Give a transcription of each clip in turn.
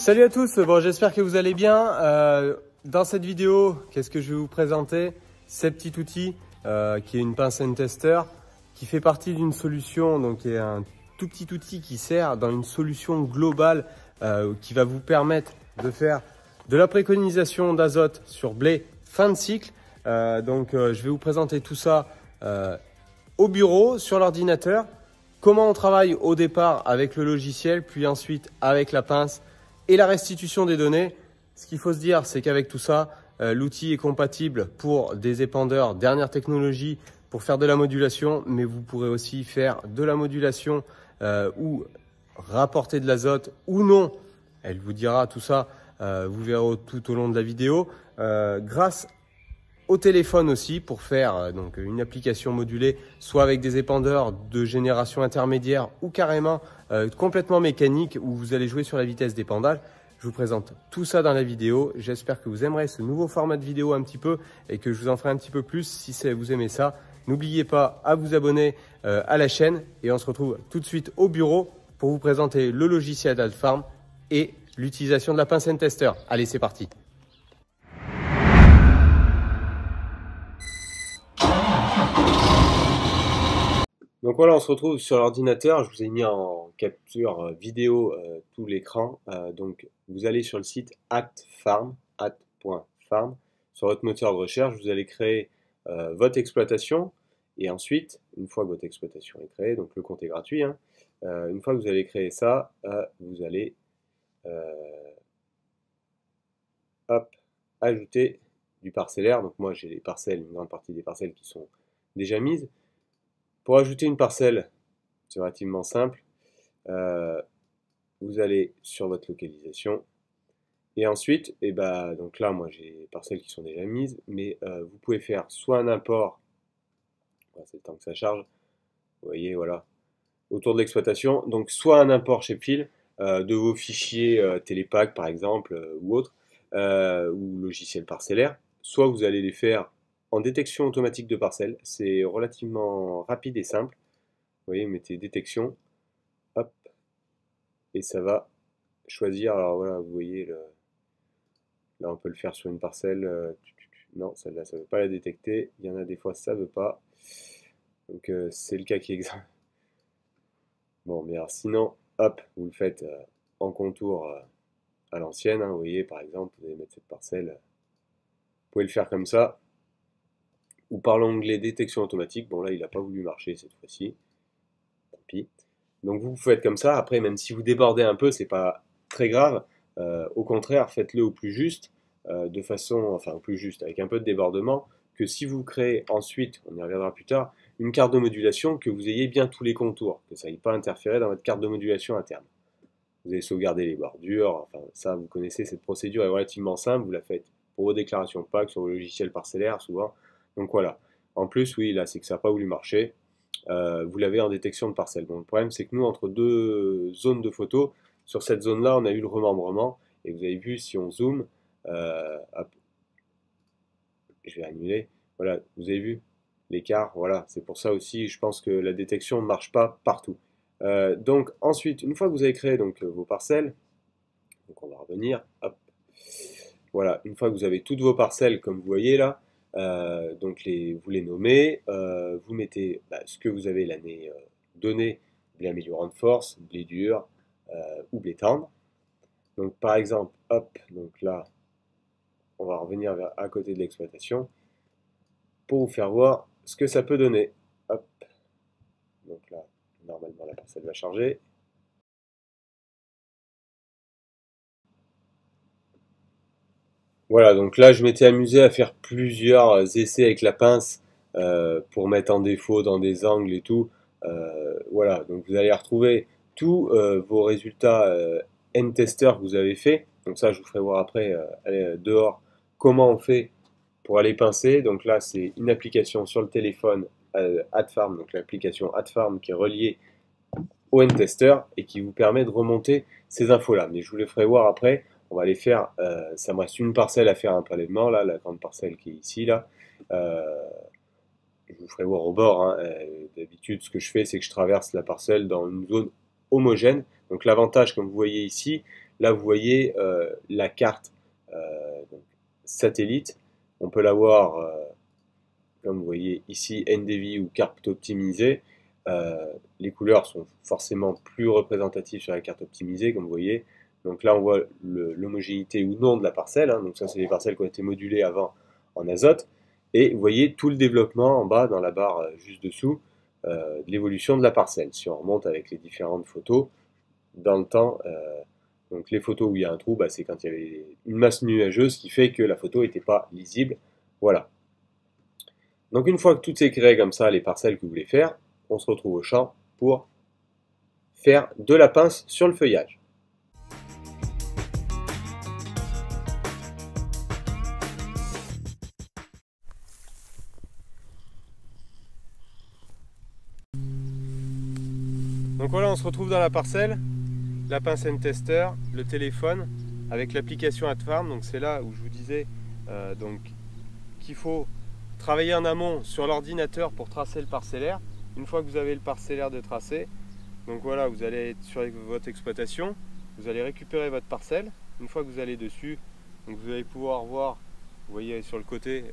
Salut à tous, bon, j'espère que vous allez bien. Dans cette vidéo, qu'est-ce que je vais vous présenter? Ce petit outil qui est une pince and tester qui fait partie d'une solution, donc qui est un tout petit outil qui sert dans une solution globale qui va vous permettre de faire de la préconisation d'azote sur blé fin de cycle. Je vais vous présenter tout ça au bureau, sur l'ordinateur. Comment on travaille au départ avec le logiciel, puis ensuite avec la pince et la restitution des données. Ce qu'il faut se dire, c'est qu'avec tout ça, l'outil est compatible pour des épandeurs dernière technologie pour faire de la modulation, mais vous pourrez aussi faire de la modulation ou rapporter de l'azote ou non. Elle vous dira tout ça, vous verrez tout au long de la vidéo. Grâce au téléphone aussi pour faire donc une application modulée, soit avec des épandeurs de génération intermédiaire ou carrément complètement mécanique où vous allez jouer sur la vitesse d'épandage. Je vous présente tout ça dans la vidéo. J'espère que vous aimerez ce nouveau format de vidéo un petit peu et que je vous en ferai un petit peu plus si vous aimez ça. N'oubliez pas à vous abonner à la chaîne et on se retrouve tout de suite au bureau pour vous présenter le logiciel Adfarm et l'utilisation de la pince and tester. Allez, c'est parti. Donc voilà, on se retrouve sur l'ordinateur. Je vous ai mis en capture vidéo tout l'écran. Donc vous allez sur le site at.farm. Sur votre moteur de recherche, vous allez créer votre exploitation. Et ensuite, une fois que votre exploitation est créée, donc le compte est gratuit, hein, une fois que vous allez créer ça, vous allez ajouter du parcellaire. Donc moi j'ai les parcelles, une grande partie des parcelles qui sont déjà mises. Pour ajouter une parcelle, c'est relativement simple. Vous allez sur votre localisation. Et ensuite, donc là, moi, j'ai les parcelles qui sont déjà mises. Mais vous pouvez faire soit un import. C'est le temps que ça charge. Vous voyez, voilà. Autour de l'exploitation. Donc, soit un import Shapefile de vos fichiers Télépack, par exemple, ou autre. Ou logiciel parcellaire. Soit vous allez les faire en détection automatique de parcelles, c'est relativement rapide et simple. Vous voyez, vous mettez détection, hop, et ça va choisir. Alors voilà, vous voyez, là on peut le faire sur une parcelle. Non, celle-là, ça ne veut pas la détecter. Il y en a des fois, ça ne veut pas. Donc c'est le cas qui est exact. Bon, mais alors sinon, hop, vous le faites en contour à l'ancienne. Hein, vous voyez, par exemple, vous allez mettre cette parcelle. Vous pouvez le faire comme ça. Ou par l'onglet détection automatique. Bon là il n'a pas voulu marcher cette fois-ci. Tant pis. Donc vous faites comme ça. Après même si vous débordez un peu, c'est pas très grave. Au contraire, faites-le au plus juste, de façon, enfin au plus juste, avec un peu de débordement, que si vous créez ensuite, on y reviendra plus tard, une carte de modulation, que vous ayez bien tous les contours, que ça n'aille pas interférer dans votre carte de modulation interne. Vous allez sauvegarder les bordures, enfin ça vous connaissez, cette procédure est relativement simple, vous la faites pour vos déclarations PAC sur vos logiciels parcellaires souvent. Donc voilà. En plus, oui, là, c'est que ça n'a pas voulu marcher. Vous l'avez en détection de parcelle. Bon, le problème, c'est que nous, entre deux zones de photos, sur cette zone-là, on a eu le remembrement. Et vous avez vu, si on zoome, hop, je vais annuler. Voilà, vous avez vu l'écart. Voilà, c'est pour ça aussi, je pense que la détection ne marche pas partout. Donc ensuite, une fois que vous avez créé donc, vos parcelles, donc on va revenir, hop, voilà, une fois que vous avez toutes vos parcelles, comme vous voyez là, donc vous les nommez, vous mettez ce que vous avez l'année donnée, blé améliorant de force, blé dur ou blé tendre. Donc par exemple, hop, donc là, on va revenir à côté de l'exploitation pour vous faire voir ce que ça peut donner. Hop, donc là, normalement la parcelle va charger. Voilà, donc là je m'étais amusé à faire plusieurs essais avec la pince pour mettre en défaut dans des angles et tout. Voilà, donc vous allez retrouver tous vos résultats N-tester que vous avez fait. Donc ça je vous ferai voir après dehors comment on fait pour aller pincer. Donc là c'est une application sur le téléphone Adfarm, donc l'application Adfarm qui est reliée au N-tester et qui vous permet de remonter ces infos-là. Mais je vous les ferai voir après. On va les faire, ça me reste une parcelle à faire un prélèvement, là, la grande parcelle qui est ici, là. Je vous ferai voir au bord, hein. D'habitude, ce que je fais, c'est que je traverse la parcelle dans une zone homogène. Donc l'avantage, comme vous voyez ici, Là, vous voyez la carte donc, satellite. On peut l'avoir, comme vous voyez ici, NDVI ou carte optimisée. Les couleurs sont forcément plus représentatives sur la carte optimisée, comme vous voyez. Donc là, on voit l'homogénéité ou non de la parcelle. Hein. Donc ça, c'est les parcelles qui ont été modulées avant en azote. Et vous voyez tout le développement en bas, dans la barre juste dessous, de l'évolution de la parcelle. Si on remonte avec les différentes photos, dans le temps, donc les photos où il y a un trou, bah, c'est quand il y avait une masse nuageuse qui fait que la photo n'était pas lisible. Voilà. Donc une fois que tout est créé comme ça, les parcelles que vous voulez faire, on se retrouve au champ pour faire de la pince sur le feuillage. Donc voilà, on se retrouve dans la parcelle, la pince N-Tester, le téléphone, avec l'application AdFarm. Donc c'est là où je vous disais qu'il faut travailler en amont sur l'ordinateur pour tracer le parcellaire. Une fois que vous avez le parcellaire de tracé, donc voilà, vous allez être sur votre exploitation, vous allez récupérer votre parcelle. Une fois que vous allez dessus, donc vous allez pouvoir voir, vous voyez sur le côté,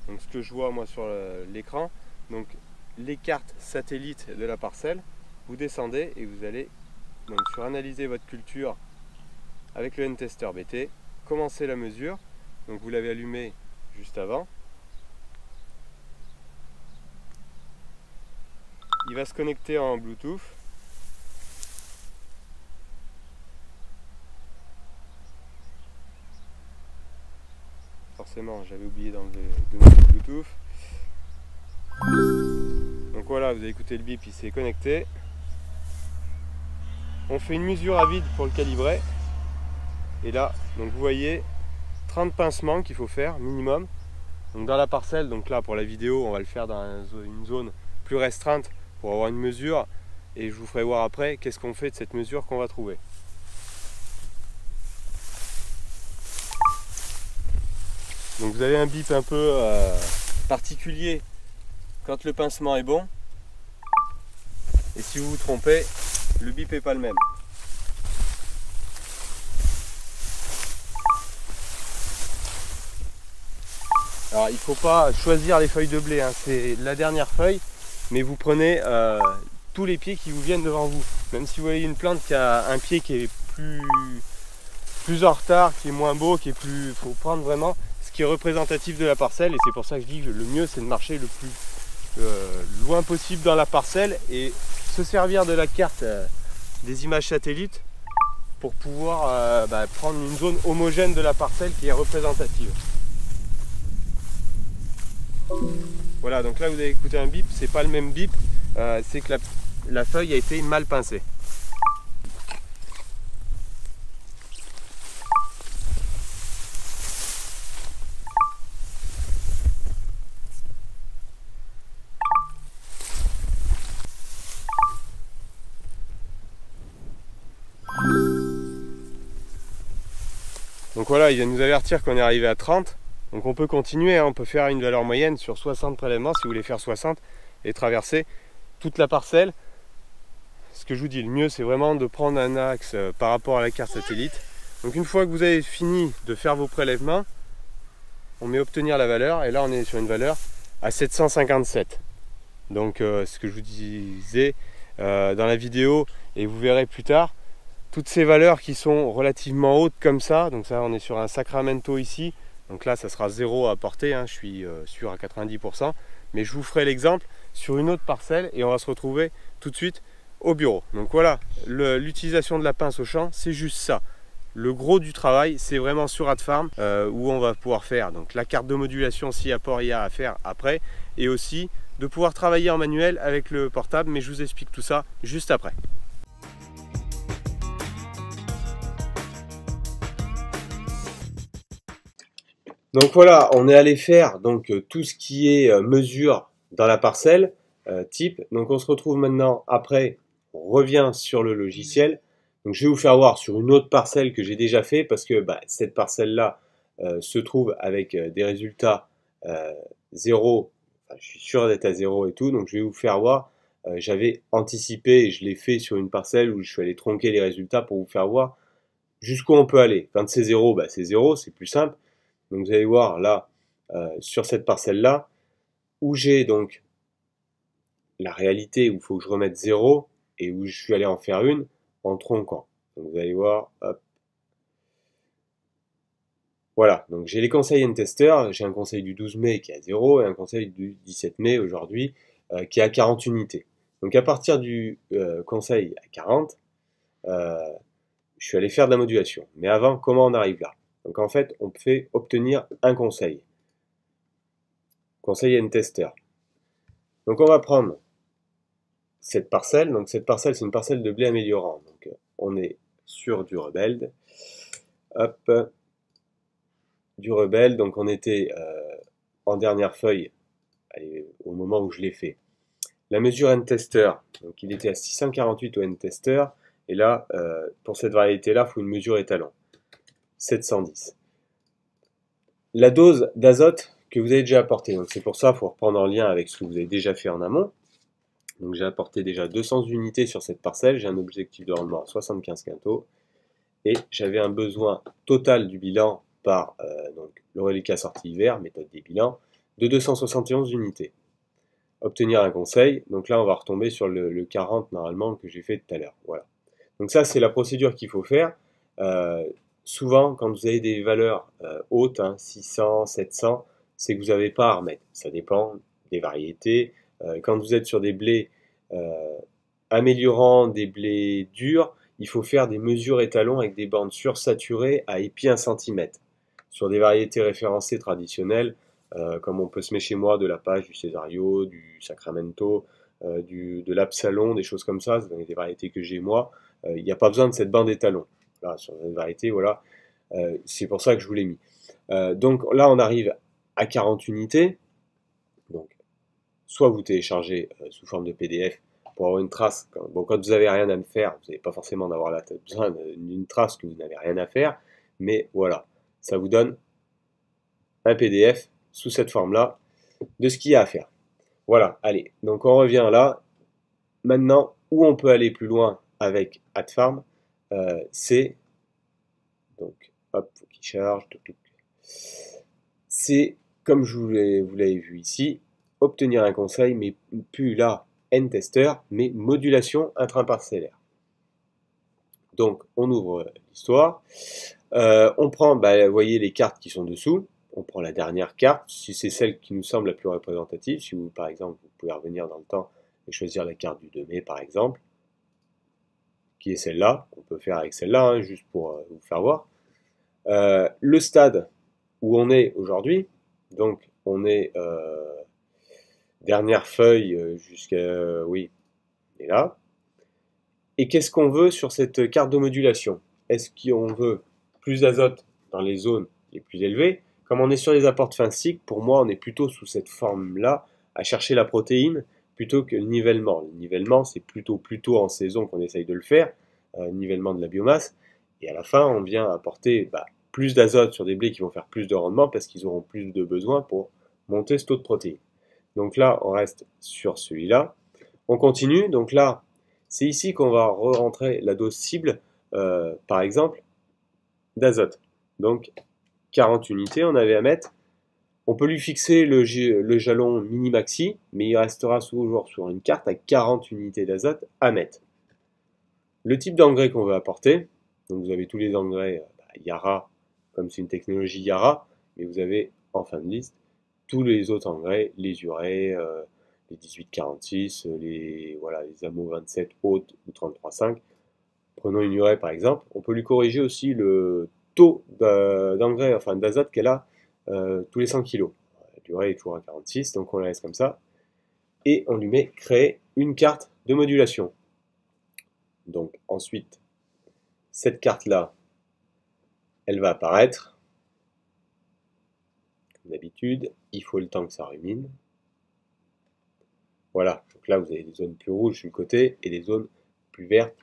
donc ce que je vois moi sur l'écran, donc les cartes satellites de la parcelle. Vous descendez et vous allez donc sur analyser votre culture avec le N-Tester BT, commencer la mesure. Donc vous l'avez allumé juste avant. Il va se connecter en Bluetooth. Forcément, j'avais oublié d'enlever le Bluetooth. Donc voilà, vous avez écouté le bip, il s'est connecté. On fait une mesure à vide pour le calibrer. Et là, donc vous voyez 30 pincements qu'il faut faire minimum. Donc dans la parcelle, donc là pour la vidéo, on va le faire dans une zone plus restreinte pour avoir une mesure. Et je vous ferai voir après qu'est-ce qu'on fait de cette mesure qu'on va trouver. Donc vous avez un bip un peu particulier quand le pincement est bon. Et si vous vous trompez, le bip n'est pas le même. Alors il ne faut pas choisir les feuilles de blé, hein. C'est la dernière feuille, mais vous prenez tous les pieds qui vous viennent devant vous. Même si vous voyez une plante qui a un pied qui est plus en retard, qui est moins beau, qui est plus. Il faut prendre vraiment ce qui est représentatif de la parcelle, et c'est pour ça que je dis que le mieux c'est de marcher le plus loin possible dans la parcelle et se servir de la carte des images satellites pour pouvoir prendre une zone homogène de la parcelle qui est représentative. Voilà, donc là vous avez écouté un bip, c'est pas le même bip, c'est que la feuille a été mal pincée. Donc voilà, il vient de nous avertir qu'on est arrivé à 30. Donc on peut continuer, hein, on peut faire une valeur moyenne sur 60 prélèvements si vous voulez faire 60 et traverser toute la parcelle. Ce que je vous dis, le mieux c'est vraiment de prendre un axe par rapport à la carte satellite. Donc une fois que vous avez fini de faire vos prélèvements, on met obtenir la valeur et là on est sur une valeur à 757. Donc ce que je vous disais dans la vidéo et vous verrez plus tard, toutes ces valeurs qui sont relativement hautes comme ça, donc ça on est sur un Sacramento ici, donc là ça sera 0 à porter, hein, je suis sûr à 90%, mais je vous ferai l'exemple sur une autre parcelle et on va se retrouver tout de suite au bureau. Donc voilà, l'utilisation de la pince au champ, c'est juste ça. Le gros du travail, c'est vraiment sur AdFarm où on va pouvoir faire donc la carte de modulation si apport il y a à faire après, et aussi de pouvoir travailler en manuel avec le portable, mais je vous explique tout ça juste après. Donc voilà, on est allé faire donc tout ce qui est mesure dans la parcelle type. Donc on se retrouve maintenant après, on revient sur le logiciel. Donc je vais vous faire voir sur une autre parcelle que j'ai déjà fait parce que cette parcelle-là se trouve avec des résultats 0. Enfin, je suis sûr d'être à 0 et tout, donc je vais vous faire voir. J'avais anticipé et je l'ai fait sur une parcelle où je suis allé tronquer les résultats pour vous faire voir jusqu'où on peut aller. Quand c'est 0, bah c'est 0, c'est plus simple. Donc vous allez voir là, sur cette parcelle-là, où j'ai donc la réalité, où il faut que je remette 0, et où je suis allé en faire une, en tronquant. Donc vous allez voir, hop. Voilà, donc j'ai les conseils N-Tester, j'ai un conseil du 12 mai qui est à 0 et un conseil du 17 mai aujourd'hui qui est à 40 unités. Donc à partir du conseil à 40, euh, je suis allé faire de la modulation. Mais avant, comment on arrive là? Donc en fait, on fait obtenir un conseil. Conseil N-Tester. Donc on va prendre cette parcelle. Donc cette parcelle, c'est une parcelle de blé améliorant. Donc on est sur du Rebelde. Hop, du Rebelle. Donc on était en dernière feuille allez, au moment où je l'ai fait. La mesure N-Tester, donc il était à 648 au N-Tester. Et là, pour cette variété-là, il faut une mesure étalon. 710. La dose d'azote que vous avez déjà apportée. Donc c'est pour ça qu'il faut reprendre en lien avec ce que vous avez déjà fait en amont. Donc j'ai apporté déjà 200 unités sur cette parcelle. J'ai un objectif de rendement à 75 quintaux. Et j'avais un besoin total du bilan par donc, le reliquat sortie hiver, méthode des bilans, de 271 unités. Obtenir un conseil. Donc là, on va retomber sur le 40 normalement que j'ai fait tout à l'heure. Voilà. Donc ça, c'est la procédure qu'il faut faire. Souvent, quand vous avez des valeurs hautes, 600, 700, c'est que vous n'avez pas à remettre. Ça dépend des variétés. Quand vous êtes sur des blés améliorant des blés durs, il faut faire des mesures étalons avec des bandes sursaturées à épi 1 cm. Sur des variétés référencées traditionnelles, comme on peut se mettre chez moi de la page, du Cesario, du Sacramento, de l'Absalon, des choses comme ça, c'est des variétés que j'ai moi, il n'y a pas besoin de cette bande étalon. Là, sur une variété, voilà, c'est pour ça que je vous l'ai mis. Donc là, on arrive à 40 unités. Donc, soit vous téléchargez sous forme de PDF pour avoir une trace. Quand vous n'avez rien à faire, vous n'avez pas forcément besoin d'une trace que vous n'avez rien à faire. Mais voilà, ça vous donne un PDF sous cette forme-là de ce qu'il y a à faire. Voilà, allez, donc on revient là. Maintenant, où on peut aller plus loin avec AdFarm, c'est, donc, hop, faut qu'il charge, c'est, comme vous l'avez vu ici, obtenir un conseil, mais plus là, N-tester, mais modulation intraparcellaire. Donc, on ouvre l'histoire. On prend, vous voyez les cartes qui sont dessous. On prend la dernière carte, si c'est celle qui nous semble la plus représentative. Si vous, par exemple, vous pouvez revenir dans le temps et choisir la carte du 2 mai, par exemple, qui est celle-là. On peut faire avec celle-là, juste pour vous faire voir. Le stade où on est aujourd'hui, donc on est dernière feuille jusqu'à... oui, on est là. Et qu'est-ce qu'on veut sur cette carte de modulation? Est-ce qu'on veut plus d'azote dans les zones les plus élevées? Comme on est sur les apports de fin de cycle, pour moi, on est plutôt sous cette forme-là, à chercher la protéine, plutôt que le nivellement. Le nivellement, c'est plutôt en saison qu'on essaye de le faire, nivellement de la biomasse. Et à la fin, on vient apporter plus d'azote sur des blés qui vont faire plus de rendement, parce qu'ils auront plus de besoin pour monter ce taux de protéines. Donc là, on reste sur celui-là. On continue, donc là, c'est ici qu'on va rentrer la dose cible, par exemple, d'azote. Donc 40 unités, on avait à mettre. On peut lui fixer le jalon mini-maxi, mais il restera toujours sur une carte à 40 unités d'azote à mettre. Le type d'engrais qu'on veut apporter, donc vous avez tous les engrais Yara, comme c'est une technologie Yara, mais vous avez en fin de liste tous les autres engrais, les urées, les 1846, les AMO 27 hautes ou 33,5. Prenons une urée par exemple, on peut lui corriger aussi le taux d'engrais, enfin d'azote qu'elle a tous les 100 kg. L'urée est toujours à 46, donc on la laisse comme ça. Et on lui met créer une carte de modulation. Donc ensuite, cette carte-là, elle va apparaître. Comme d'habitude, il faut le temps que ça rumine. Voilà, donc là vous avez des zones plus rouges sur le côté et des zones plus vertes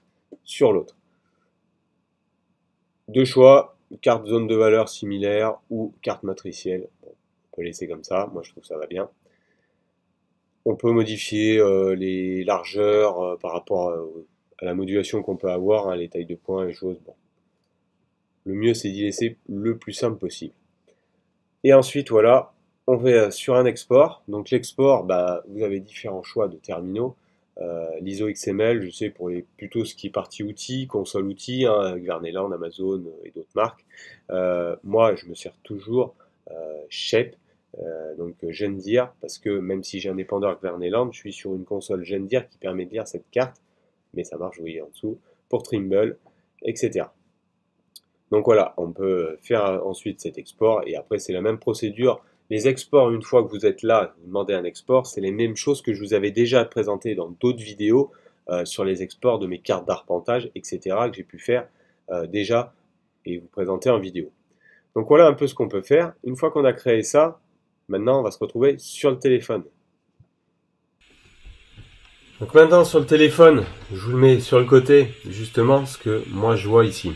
sur l'autre. Deux choix, carte zone de valeur similaire ou carte matricielle. Bon, on peut laisser comme ça, moi je trouve que ça va bien. On peut modifier les largeurs par rapport à la modulation qu'on peut avoir, les tailles de points, les choses. Bon. le mieux c'est d'y laisser le plus simple possible. Et ensuite, voilà, on va sur un export. Donc l'export, bah, vous avez différents choix de terminaux. L'ISO XML, je sais pour plutôt ce qui est partie outils, console outils, hein, avec Verneland, Amazon et d'autres marques. Moi, je me sers toujours Shape, donc Gendir, parce que même si j'ai un dépendeur avec Verneland, je suis sur une console Gendir qui permet de lire cette carte, mais ça marche, vous voyez en dessous, pour Trimble, etc. Donc voilà, on peut faire ensuite cet export, et après c'est la même procédure. Les exports, une fois que vous êtes là, vous demandez un export, c'est les mêmes choses que je vous avais déjà présenté dans d'autres vidéos sur les exports de mes cartes d'arpentage, etc. que j'ai pu faire déjà et vous présenter en vidéo. Donc voilà un peu ce qu'on peut faire. Une fois qu'on a créé ça, maintenant on va se retrouver sur le téléphone. Donc maintenant sur le téléphone, je vous le mets sur le côté, justement ce que moi je vois ici.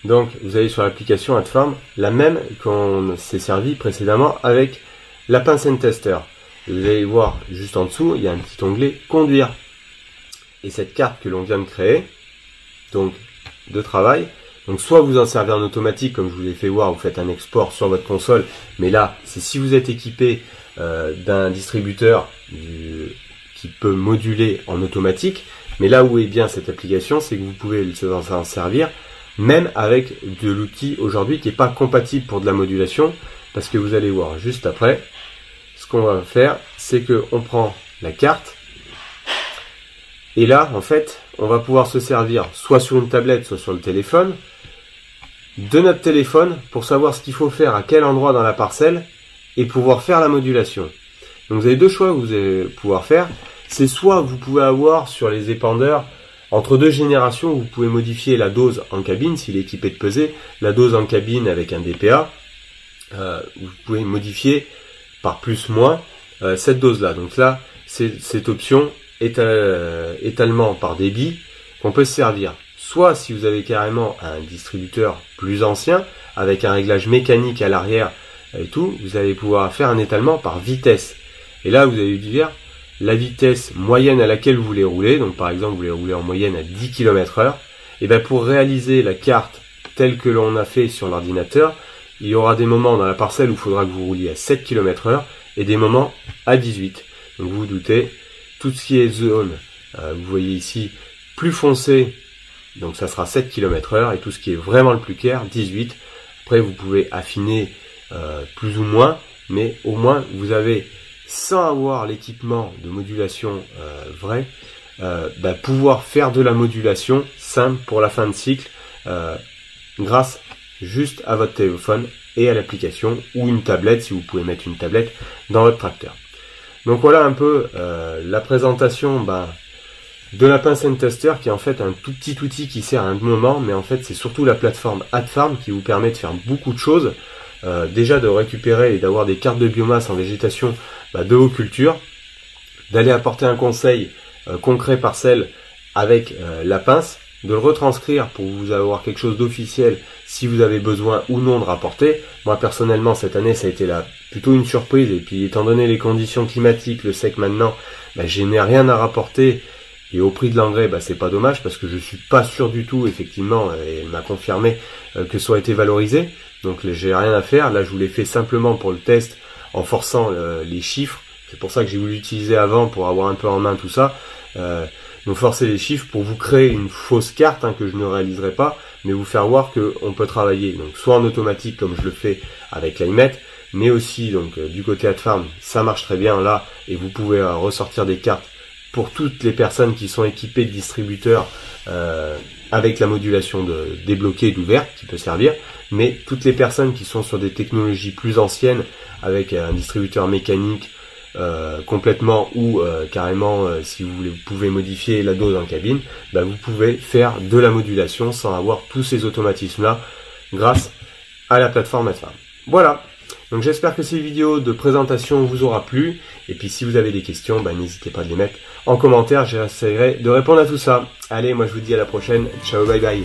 Donc vous allez sur l'application AdFarm, la même qu'on s'est servi précédemment avec la pince Tester. Vous allez voir juste en dessous, il y a un petit onglet conduire. Et cette carte que l'on vient de créer, donc de travail, donc soit vous en servez en automatique comme je vous l'ai fait voir, vous faites un export sur votre console, mais là c'est si vous êtes équipé d'un distributeur qui peut moduler en automatique. Mais là où est bien cette application, c'est que vous pouvez en servir même avec de l'outil aujourd'hui qui n'est pas compatible pour de la modulation, parce que vous allez voir juste après, ce qu'on va faire, c'est qu'on prend la carte, et là, en fait, on va pouvoir se servir soit sur une tablette, soit sur le téléphone, de notre téléphone pour savoir ce qu'il faut faire à quel endroit dans la parcelle, et pouvoir faire la modulation. Donc vous avez deux choix que vous allez pouvoir faire, c'est soit vous pouvez avoir sur les épandeurs, entre deux générations, vous pouvez modifier la dose en cabine, s'il est équipé de pesée, la dose en cabine avec un DPA, vous pouvez modifier par plus-moins cette dose-là. Donc là, c'est cette option étalement par débit qu'on peut se servir. Soit si vous avez carrément un distributeur plus ancien, avec un réglage mécanique à l'arrière et tout, vous allez pouvoir faire un étalement par vitesse. Et là, vous allez dire la vitesse moyenne à laquelle vous voulez rouler, donc par exemple vous voulez rouler en moyenne à 10 km/h, et bien pour réaliser la carte telle que l'on a fait sur l'ordinateur, il y aura des moments dans la parcelle où il faudra que vous rouliez à 7 km/h et des moments à 18. Donc vous vous doutez, tout ce qui est zone, vous voyez ici, plus foncé, donc ça sera 7 km/h, et tout ce qui est vraiment le plus clair, 18. Après vous pouvez affiner plus ou moins, mais au moins vous avez, sans avoir l'équipement de modulation vrai, pouvoir faire de la modulation simple pour la fin de cycle grâce juste à votre téléphone et à l'application ou une tablette si vous pouvez mettre une tablette dans votre tracteur. Donc voilà un peu la présentation de la pince Tester, qui est en fait un tout petit outil qui sert à un moment, mais en fait c'est surtout la plateforme AdFarm qui vous permet de faire beaucoup de choses. Déjà de récupérer et d'avoir des cartes de biomasse en végétation de vos cultures, d'aller apporter un conseil concret parcelle avec la pince, de le retranscrire pour vous avoir quelque chose d'officiel si vous avez besoin ou non de rapporter. Moi personnellement cette année ça a été plutôt une surprise, et puis étant donné les conditions climatiques, le sec maintenant, je n'ai rien à rapporter, et au prix de l'engrais c'est pas dommage parce que je suis pas sûr du tout effectivement, et elle m'a confirmé que ça aurait été valorisé. Donc j'ai rien à faire, là je vous l'ai fait simplement pour le test en forçant les chiffres, c'est pour ça que j'ai voulu l'utiliser avant pour avoir un peu en main tout ça, donc forcer les chiffres pour vous créer une fausse carte que je ne réaliserai pas, mais vous faire voir qu'on peut travailler donc soit en automatique comme je le fais avec l'iMet, mais aussi donc du côté AdFarm ça marche très bien là, et vous pouvez ressortir des cartes pour toutes les personnes qui sont équipées de distributeurs avec la modulation débloquée et d'ouverte qui peut servir, mais toutes les personnes qui sont sur des technologies plus anciennes avec un distributeur mécanique complètement ou carrément si vous pouvez modifier la dose en cabine, vous pouvez faire de la modulation sans avoir tous ces automatismes là grâce à la plateforme AdFarm. Voilà, donc j'espère que ces vidéos de présentation vous aura plu, et puis si vous avez des questions, n'hésitez pas à les mettre en commentaire, j'essaierai de répondre à tout ça. Allez, moi je vous dis à la prochaine, ciao, bye bye.